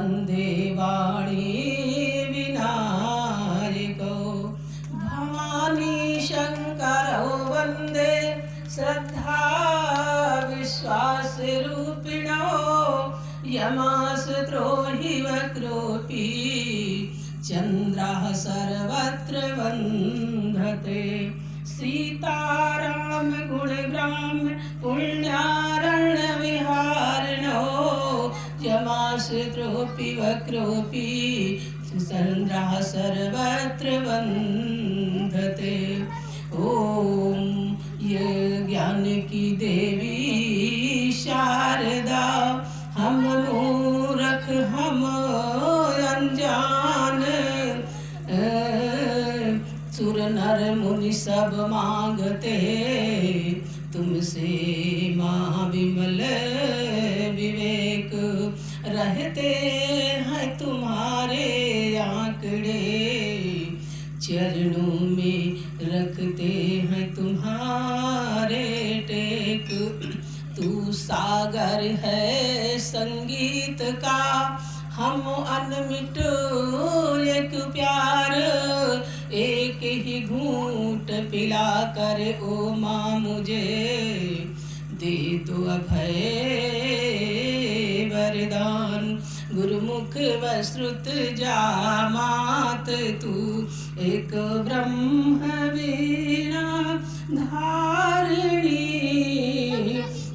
वन्दे वाणी विनायको भवानी शङ्करो वन्दे श्रद्धा विश्वासरूपिणो यमास्त्रो हि वक्रोऽपि चन्द्रः सर्वत्र वन्दते सीताराम गुणग्राम पुण्यारण्यविहारिणो यमास्त्रोऽपि वक्रोऽपि चन्द्रः सर्वत्र वन्दते। ओम ये ज्ञान की देवी शारदा हम मूर्ख हम अनजान सुर नर मुनि सब मांगते तुमसे माँ विमल विवेक रहते हैं तुम्हारे आंकड़े चरणों में रखते हैं तुम्हारे टेक। तू सागर है संगीत का हम अनमिट एक प्यार एक ही घूंट पिला कर ओ माँ मुझे दे दो अभय वरदान। गुरुमुख वश्रुत जामात तू एक ब्रह्म वीणा धारिणी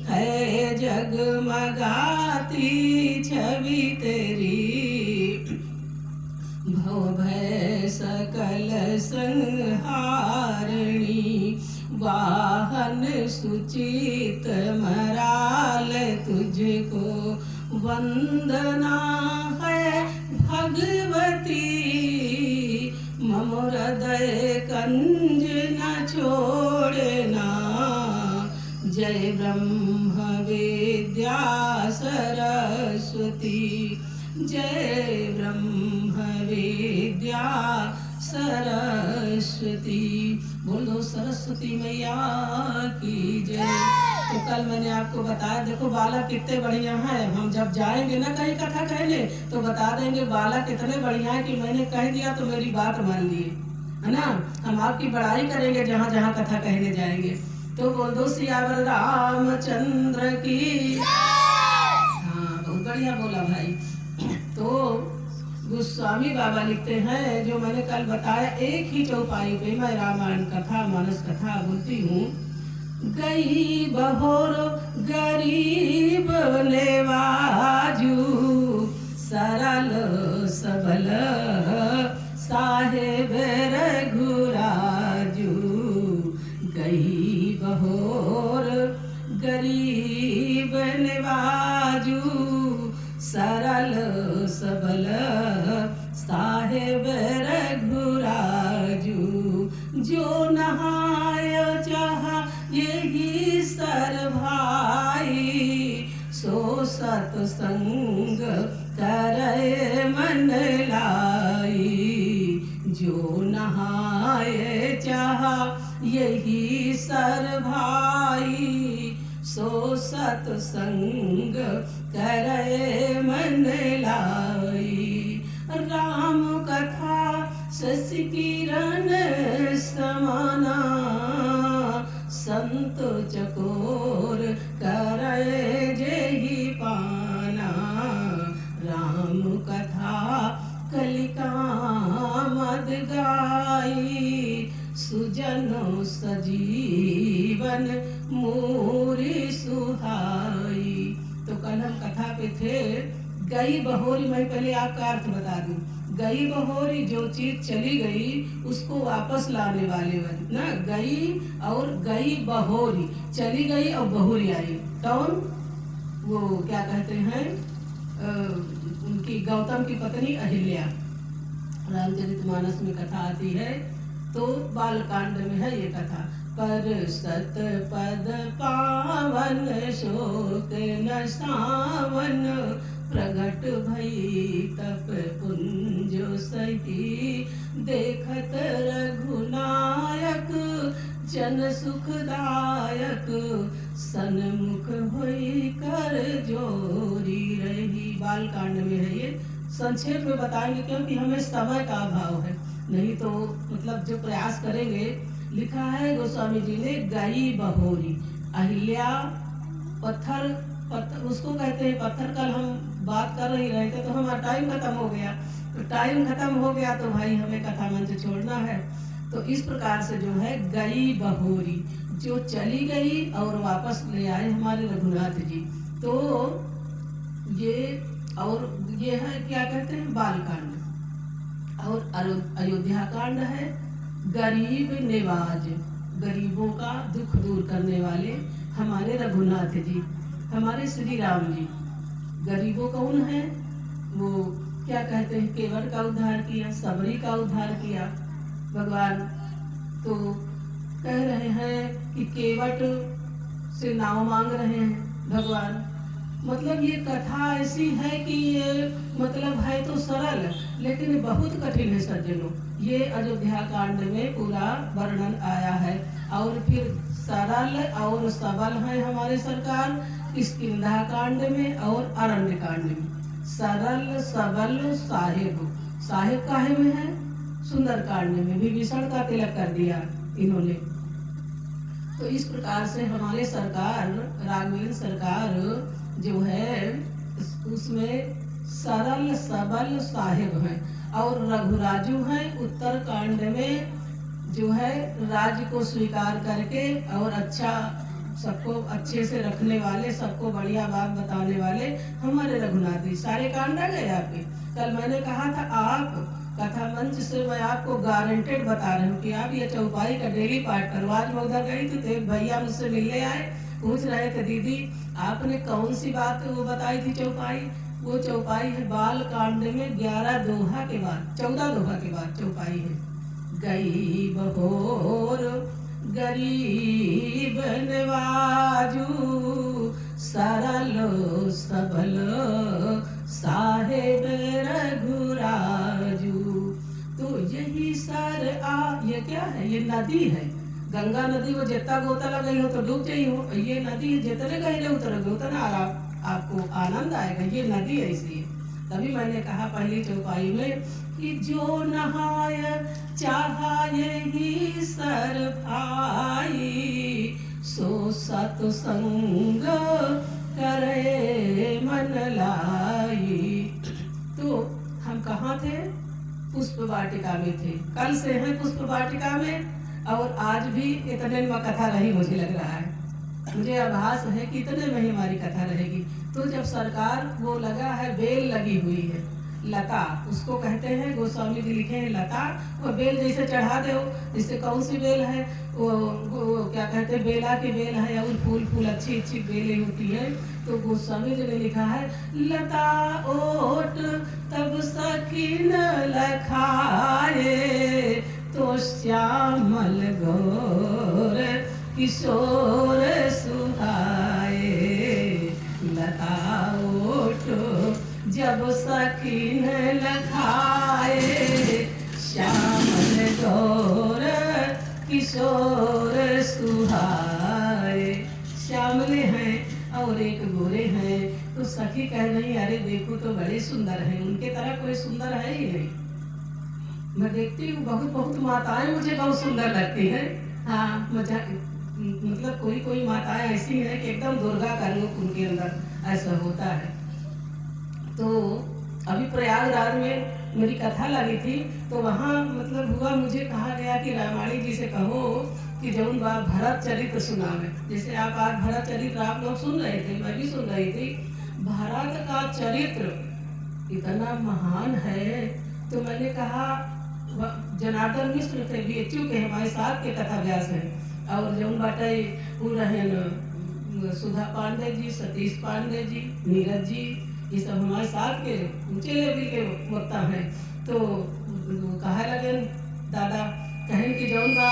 है जगमगाती छवि तेरी भव भय सकल संहारिणी वाहन सुचित मराल तुझको वंदना है भगवती मम हृदय कंज न छोड़ना। जय ब्रह्म विद्या सरस्वती जय ब्रह्म विद्या सरस्वती। बोलो सरस्वती मैया की जय। तो कल मैंने आपको बताया देखो बालक कितने बढ़िया हैं। हम जब जाएंगे ना कहीं कथा कहने तो बता देंगे बालक इतने बढ़िया है कि मैंने कह दिया तो मेरी बात मान लिए है ना। हम आपकी बड़ाई करेंगे जहाँ जहाँ कथा कहने जाएंगे। तो बोल दो सियावर रामचंद्र की। हाँ बहुत बढ़िया बोला भाई। तो गोस्वामी बाबा लिखते हैं जो मैंने कल बताया एक ही चौपाई पे मैं रामायण कथा मानस कथा बोलती हूँ। गई बहोर गरीब नेवाजू सरल सबल साहेब रघुराजू। गई बहोर गरीब नेवाजू सरल सबल साहेब रघुराजू। जो नहाय चाह यही सर भाई सो सत्संग करे मन लाई। जो नहाय चाह यही सर भाई सो सत्संग करे मन लाई। राम कथा शशि किरण समाना संत चकोर करे जेहि पाना। राम कथा कलिका मद गाई सुजनो सजीवन मोरी सुहाई। तो कल हम कथा पे थे गई बहोरी। मैं पहले आपका अर्थ बता दूं। गई बहोरी जो चीज चली गई उसको वापस लाने वाले ना। गई और गई बहोरी चली गई और बहोरी आई। कौन वो क्या कहते हैं उनकी गौतम की पत्नी अहिल्या। रामचरितमानस में कथा आती है तो बालकांड में है ये कथा। पर सत पद पावन शोक न सावन प्रगट भई तप पुंजो सही देखत रघुनायक जन सुखदायक सन्मुख होई कर जोरी रही। बालकांड में है ये। संक्षेप में बताएंगे क्योंकि हमें समय का अभाव है, नहीं तो मतलब जो प्रयास करेंगे। लिखा है गोस्वामी जी ने, गई बहोरी अहिल्या पत्थर, पत्थर उसको कहते हैं पत्थर। कल हम बात कर ही रहे थे तो हमारा टाइम खत्म हो गया, तो टाइम खत्म हो गया तो भाई हमें कथा मंच छोड़ना है। तो इस प्रकार से जो है गई बहोरी, जो चली गई और वापस ले आए हमारे रघुनाथ जी। तो ये और ये है क्या कहते हैं बालकांड, और अयोध्या कांड है गरीब निवाज, गरीबों का दुख दूर करने वाले हमारे रघुनाथ जी, हमारे श्री राम जी। गरीबों कौन है? वो क्या कहते हैं, केवट का उद्धार किया, सबरी का उद्धार किया भगवान। तो कह रहे हैं कि केवट से नाव मांग रहे हैं भगवान। मतलब ये कथा ऐसी है कि ये मतलब है तो सरल, लेकिन बहुत कठिन है सज्जनों। ये अयोध्या कांड में पूरा वर्णन आया है। और फिर सरल और सबल है हमारे सरकार इस किंधा कांड में और अरण्य कांड में। सरल सबल साहेब, साहेब काहे में है? सुंदर कांड में विभीषण का तिलक कर दिया इन्होंने। तो इस प्रकार से हमारे सरकार राघवेंद्र सरकार जो है उसमें सरल सबल साहेब हैं। और रघुराजू हैं उत्तर कांड में, जो है राज्य को स्वीकार करके और अच्छा सबको अच्छे से रखने वाले, सबको बढ़िया बात बताने वाले हमारे रघुनाथ जी। सारे कांड आ गए आपके। कल मैंने कहा था आप कथा मंच से मैं आपको गारंटेड बता रही हूँ कि आप ये चौपाई का डेली पाठ करो। आज मैं उधर गई थी तो एक भैया मुझसे मिलने आए, पूछ रहे थे दीदी आपने कौन सी बात वो बताई थी चौपाई? वो चौपाई है बाल कांड में 11 दोहा के बाद, 14 दोहा के बाद चौपाई है। गई बहोर गरीब नवाजू, सरल सबल साहेब रघुराजू। तो यही सर ये क्या है? ये नदी है, गंगा नदी। वो जितना गोता लगाई हो तो डूब जाई हो। ये नदी जितने गहरे उतरोगे उतना आपको आनंद आएगा। ये नदी ऐसी है। तभी मैंने कहा पहली चौपाई में कि जो नहाय चाहे ही सर भाई, सो सत्संग करे मन लाई। तो हम कहाँ थे? पुष्प वाटिका में थे। कल से हैं पुष्प वाटिका में और आज भी इतने में कथा रही मुझे लग रहा है। मुझे आभास है कि इतने में ही हमारी कथा रहेगी। तो जब सरकार वो लगा है, बेल लगी हुई है, लता उसको कहते हैं, गोस्वामी जी लिखे हैं लता। वो बेल जैसे चढ़ा दो, जैसे कौन सी बेल है वो क्या कहते हैं, बेला की बेल है या फूल फूल अच्छी अच्छी बेलें होती है। तो गोस्वामी जी ने लिखा है लता ओट तब सकीन लखाए, तो श्यामल गौर किशोर सुहाए। लता ओट जब सकीन लखाए, श्यामल गौर किशोर सुहाए। श्यामले हैं और एक गोरे हैं। तो सखी कह रही अरे देखो तो बड़े सुंदर हैं, उनके तरह कोई सुंदर है ही नहीं। मैं देखती हूँ बहुत बहुत माताएं मुझे बहुत सुंदर लगती हैं। हाँ मतलब कोई कोई माताएं ऐसी हैं कि एकदम दुर्गा का रूप उनके अंदर ऐसा होता है। तो अभी प्रयागराज में मेरी कथा लगी थी तो वहाँ मतलब हुआ, मुझे कहा गया कि रामायणी जी से कहो कि जौन बात भरत चरित्र सुनावे। जैसे आप आज भरत चरित्र आप लोग सुन रहे थे, मैं भी सुन रही थी। भारत का चरित्र इतना महान है। तो मैंने कहा जनार्दन मिश्र थे BHU के हमारे साथ के कथा व्यास हैं, और जौन बाटे वो रहे सुधा पांडे जी, सतीश पांडे जी, नीरज जी, ये सब हमारे साथ के ऊंचे लेवल के वक्ता हैं। तो कहा लगे दादा कहें कि जौन बा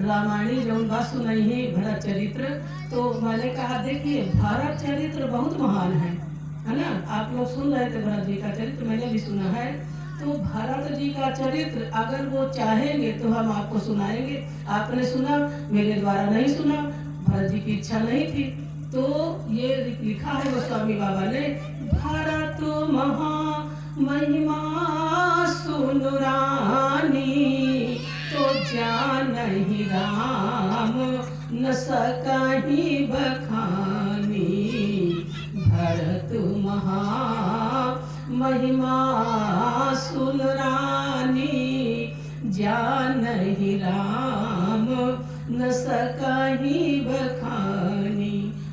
रामायणी जौन बा सुनाई है भरत चरित्र। तो मैंने कहा देखिए भरत चरित्र बहुत महान है ना। आप लोग सुन रहे थे भरत जी का चरित्र, मैंने भी सुना है। तो भरत जी का चरित्र अगर वो चाहेंगे तो हम आपको सुनाएंगे। आपने सुना, मेरे द्वारा नहीं सुना, भरत जी की इच्छा नहीं थी। तो ये लिखा है गोस्वामी बाबा ने, भरत महिमा सुन रानी, तो जानहि राम न सकहि बखानी। भरत महा महिमा सुन रानी, जानहि राम न सकहि बखानी।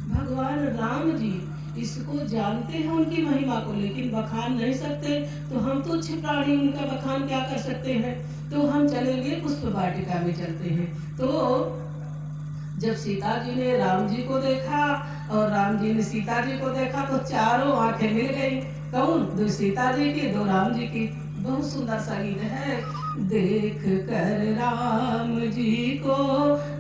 भगवान राम जी इसको जानते हैं उनकी महिमा को, लेकिन बखान नहीं सकते। तो हम तुच्छ प्राणी उनका बखान क्या कर सकते हैं। तो हम चलेंगे पुष्प वाटिका में चलते हैं। तो जब सीता जी ने राम जी को देखा और राम जी ने सीता जी को देखा तो चारों आंखें मिल गई। कौन? दो सीता जी की, दो राम जी की। बहुत सुंदर सा गीत है। देख कर राम जी को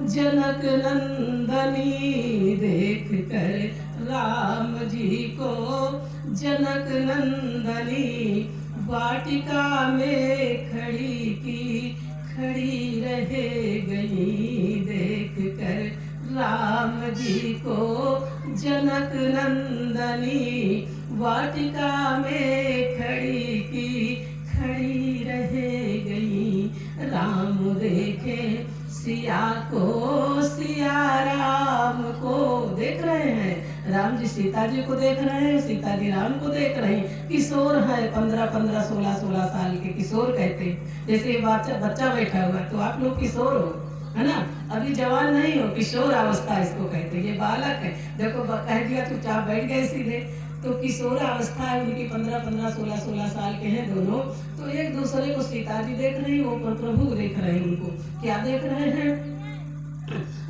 जनक नंदनी, देख कर राम जी को जनक नंदनी, वाटिका में खड़ी की खड़ी रह गई। देख कर राम जी को जनक नंदनी, वाटिका में खड़ी की खड़ी रह गई। राम देखे सिया को, सिया राम को। देख रहे हैं, राम जी सीता जी को देख रहे हैं, सीता जी राम को देख रहे हैं। किशोर है, 15-15, 16-16 साल के किशोर कहते हैं। जैसे ये बच्चा बैठा हुआ है तो आप लोग किशोर हो, है ना। अभी जवान नहीं हो, किशोर अवस्था इसको कहते हैं। ये बालक है, देखो कह दिया चुपचाप बैठ गए सीधे। तो किशोर अवस्था है उनकी, 15-15, 16-16 साल के हैं दोनों। तो एक दूसरे को सीता जी देख रही हो, पर प्रभु देख रहे हैं उनको। क्या देख रहे हैं?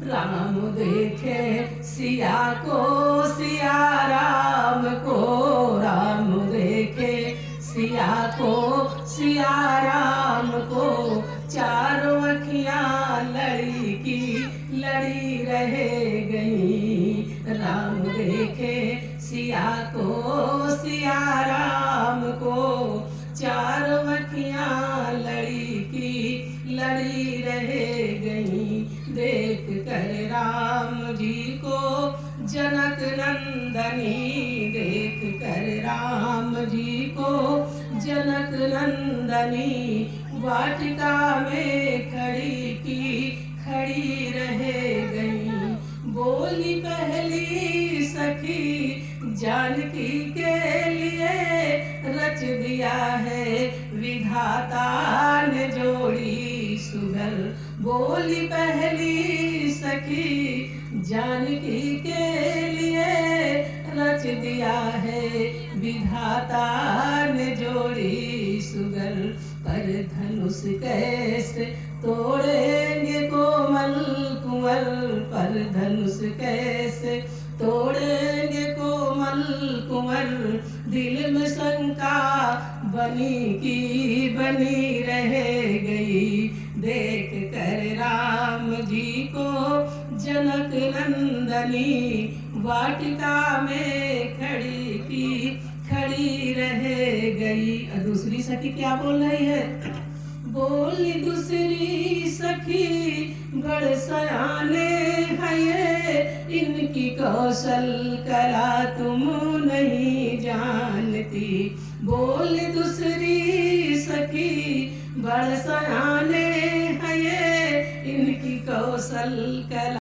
राम देखे सिया को, सिया राम को। राम देखे सिया को, सिया राम को। चारों अखियां लड़ी की लड़ी रह गई। राम देखे सिया को, सिया राम को। चारों अखियां लड़ी की लड़ी रह गई। देख कर राम जी को जनक नंदनी, देख कर राम जी को जनक नंदनी, वाटिका में खड़ी की खड़ी रह गई। बोली पहली सखी जानकी के लिए, रच दिया है विधाता ने जोड़ी सुगल। बोली पहली सखी जानकी के लिए, रच दिया है विधाता ने जोड़ी सुगल। पर धनुष कैसे तोड़ेंगे कोमल कुंवर, पर धनुष कैसे तोड़ेंगे कोमल कुंवर। दिल में शंका बनी की बनी रह गई। देख कर राम जी को जनक नंदनी, वाटिका में खड़ी की खड़ी रह गई। दूसरी सखी क्या बोल रही है? बोली दूसरी सखी बड़ सयाने है ये, इनकी कौशल कला तुम नहीं जानती। बोली दूसरी सखी बड़ सयाने है ये, इनकी कौशल कला